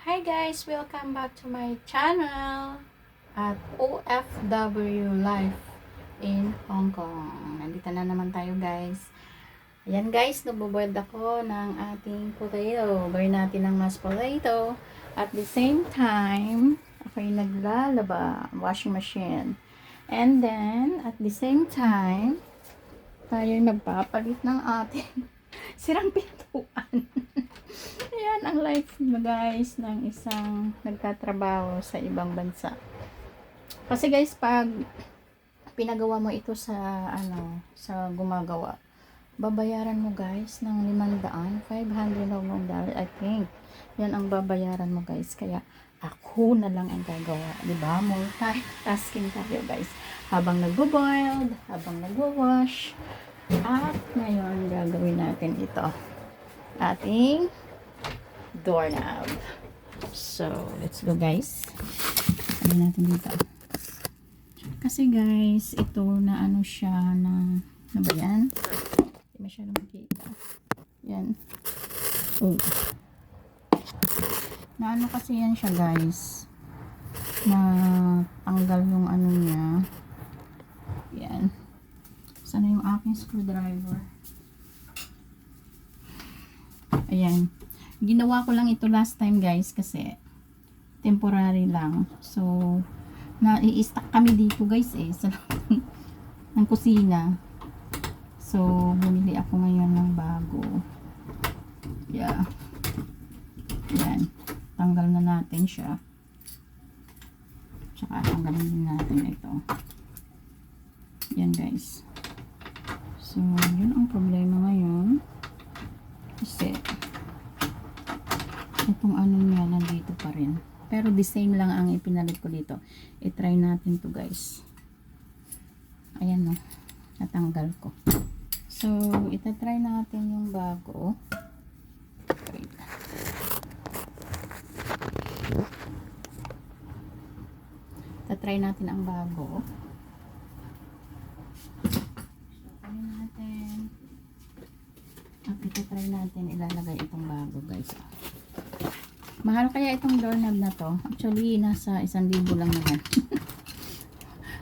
Hi guys! Welcome back to my channel at OFW Life in Hong Kong. Nandito na naman tayo guys. Ayan guys, nagbo-boiled ako ng ating potato. Gawin natin ng mashed potato. At the same time, ako'y naglalaba, washing machine. And then, at the same time, tayo'y magpapalit ng ating sirang pintuan. Ayan ang life guys ng isang nagtatrabaho sa ibang bansa. Kasi guys, pag pinagawa mo ito sa sa gumagawa, babayaran mo guys ng 500 $500 I think. Yan ang babayaran mo guys. Kaya ako na lang ang gagawa, 'di ba? Multitasking tayo guys. Habang nagbo-boiled, habang nagwo-wash. At ngayon gagawin natin ito. Ating doorknob. So, let's go guys. Ano natin dito. Kasi guys, ito na ano siya na ba yan? Hindi masyadong makita. Yan. Oh. Na ano kasi yan siya guys. Na tanggal yung ano niya. Yan. Sana yung aking screwdriver. Ayan. Ginawa ko lang ito last time guys kasi temporary lang. So, nai-stack kami dito guys sa ng kusina. So, bumili ako ngayon ng bago. Yeah. Yan. Tanggal na natin siya. Tsaka tanggalin din natin ito. Yan guys. So, yun ang problema ngayon. Kasi itong ano niya nandito pa rin. Pero the same lang ang ipinalit ko dito. I-try natin to guys. Ayan no. Natanggal ko. So, ita-try natin yung bago. Wait. Ita-try natin ang bago. So, try natin. At ita-try natin ilalagay itong bago guys. Mahal kaya itong doorknob na to. Actually, nasa 1,000 lang naman.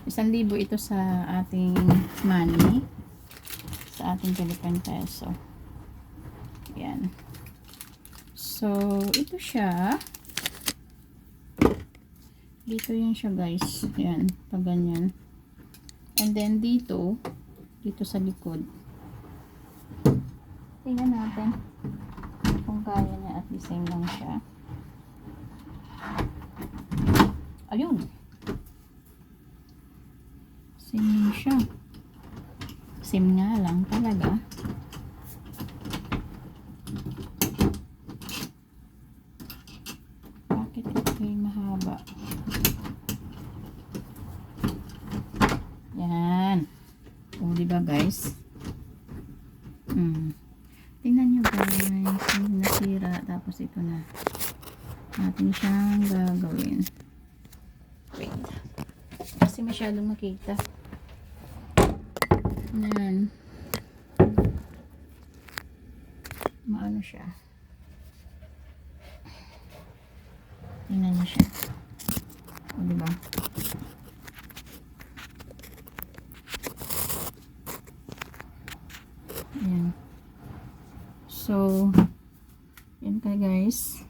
1,000 ito sa ating money. Sa ating Philippine peso. Yan. So, ito siya. Dito yan siya guys. Yan. Pag ganyan. And then dito sa likod. Tingnan natin kung kaya niya at the same lang siya. Ayun. Same siya. Same nga lang talaga. Bakit ito yung mahaba? Yan. O, diba guys? Tingnan nyo guys. Yung nasira. Tapos ito na. Natin siyang gagawin. Wait. Kasi masyadong makita. Yan. Maano siya. Tingnan nyo siya. O, diba? Ayan. So, yan ka guys.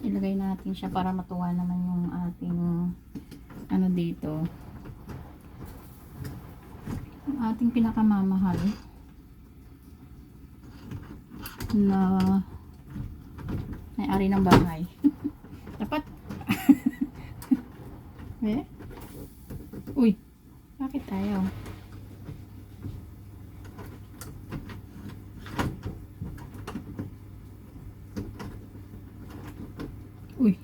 Ilagay natin siya para matuwa naman yung ating ano dito. Yung ating pinakamamahal na may-ari ng bahay. Dapat eh? Uy, bakit tayo? Uy.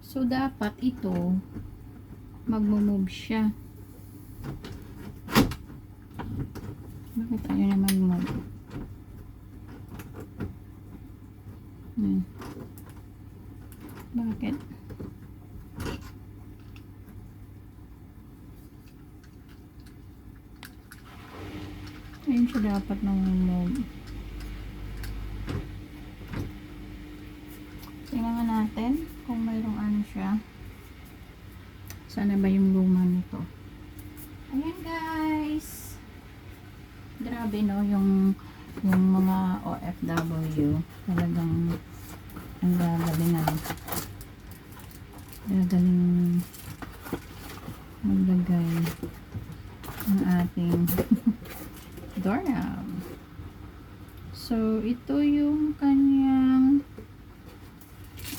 So, dapat ito magmo-move siya. Bakit ayaw naman move? Bakit? Ayun siya dapat nangungog. Tingnan nga natin kung mayroong ano siya. Sana ba yung luma nito? Ayan guys. Grabe no, yung mga OFW. Talagang ang gagalingan. Gagaling maglagay ng ating doorknob. So, ito yung kanyang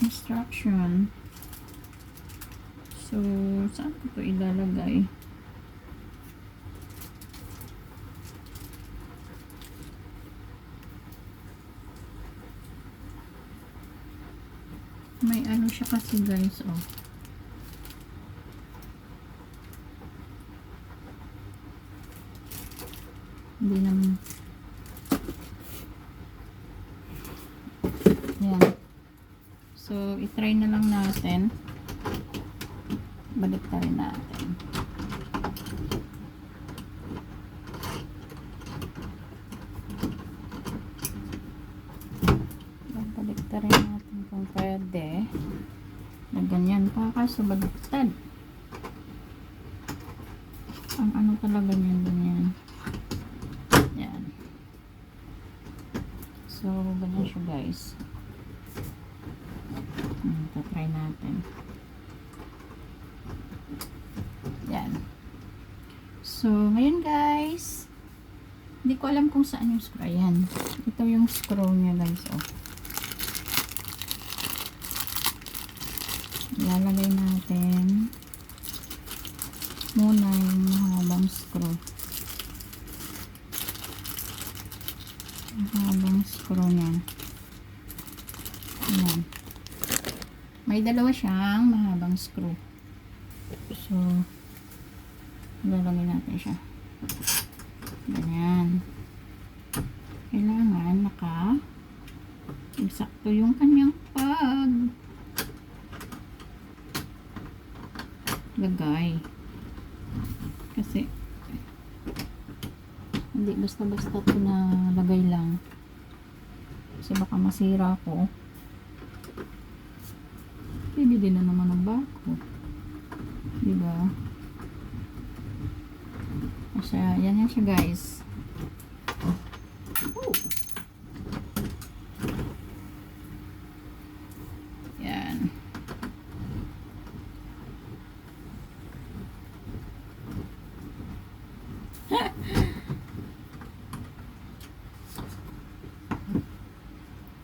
instruction. So, saan ko ito ilalagay? May ano siya kasi guys, oh. Hindi naman. Ayan. So, itry na lang natin. Balik na rin natin. Balik na rin natin kung pwede. Na ganyan pa. Kaso baliktad. Ang ano talaga niyan, ganyan. Yan. So, ganyan siya guys. Try natin. Yan. So, ngayon guys, hindi ko alam kung saan yung screw. Ayan. Ito yung screw niya guys. Oh. Ilalagay natin muna yung mahabang screw. Mahabang screw niya. Ayan. May dalawa siyang mahabang screw. So, lalagay natin siya. Ganyan. Kailangan eksakto yung kanyang lagay. Kasi hindi basta-basta ito na lagay lang. Kasi baka masira ko. Bibili na naman ng bako. Diba? Kasi yan yan siya guys. Ooh. Yan.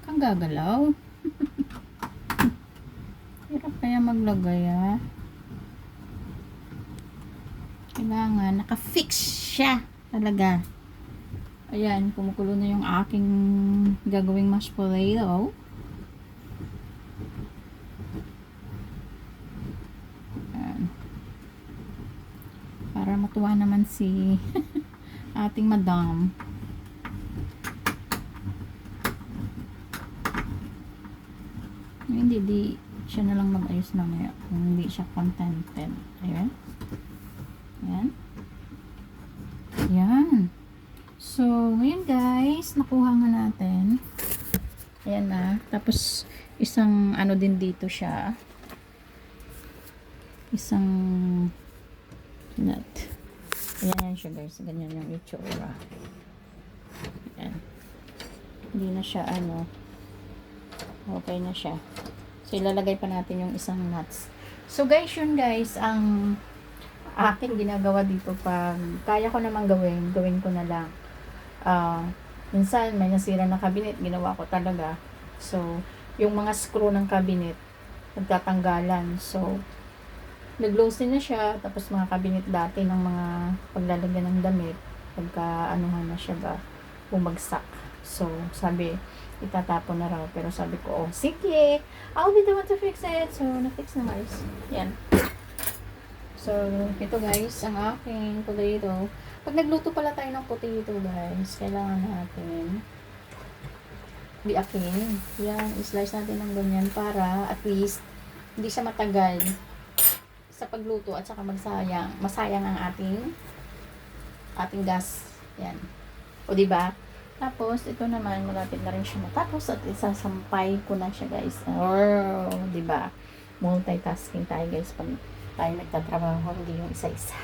Kang gagalaw. Hirap kaya maglagay ah. Kailangan naka-fix siya talaga. Ayan, kumukulo na yung aking gagawing mashed potato. Ayan. Para matuwa naman si ating madam. Hindi siya na lang mag-ayos mamaya kung hindi siya contented. Ayan. Ayan. Ayan. So, ngayon guys, nakuha nga natin. Ayan na. Tapos, isang ano din dito siya. Isang nut. Ayan yan siya guys. Ganyan yung itsura. Ayan. Hindi na siya ano. Okay na siya. So, ilalagay pa natin yung isang nuts. So, guys, yun guys, ang aking ginagawa dito pag kaya ko namang gawin ko na lang. Minsan, may nasira na cabinet, ginawa ko talaga. So, yung mga screw ng cabinet, nagtatanggalan. So, nag-loosen na siya, tapos mga cabinet dati ng mga paglalagyan ng damit, pagka anuhan na siya ba, bumagsak. So, sabi, itatapon na raw. Pero sabi ko, oh, sige, I'll be the one to fix it. So, na-fix na guys. Yan. So, ito guys, ang aking potato. Pag nagluto pala tayo ng potato guys, kailangan natin biakin. Yan, i-slice natin ng ganyan para at least hindi siya matagal sa pagluto at saka masayang ang ating gas. Yan. O, diba? Tapos, ito naman, malapit na rin siya matapos at isasampay ko na siya, guys. Oh, diba? Multitasking tayo, guys, pag tayo nagtatrabaho, hindi yung isa-isa.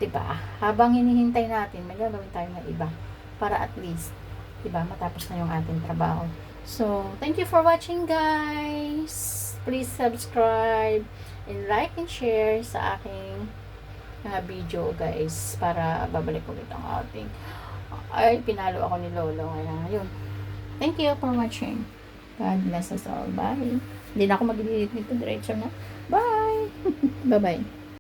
Diba? Habang hinihintay natin, may gagawin tayo na iba. Para at least, diba, matapos na yung ating trabaho. So, thank you for watching, guys. Please subscribe and like and share sa aking video, guys, para babalik ulit ang ating ay, pinalo ako ni Lolo. Kaya, yun. Thank you for watching. God bless us all. Bye. Hindi na ako mag-delete nito. Diretso na. Bye. Bye-bye.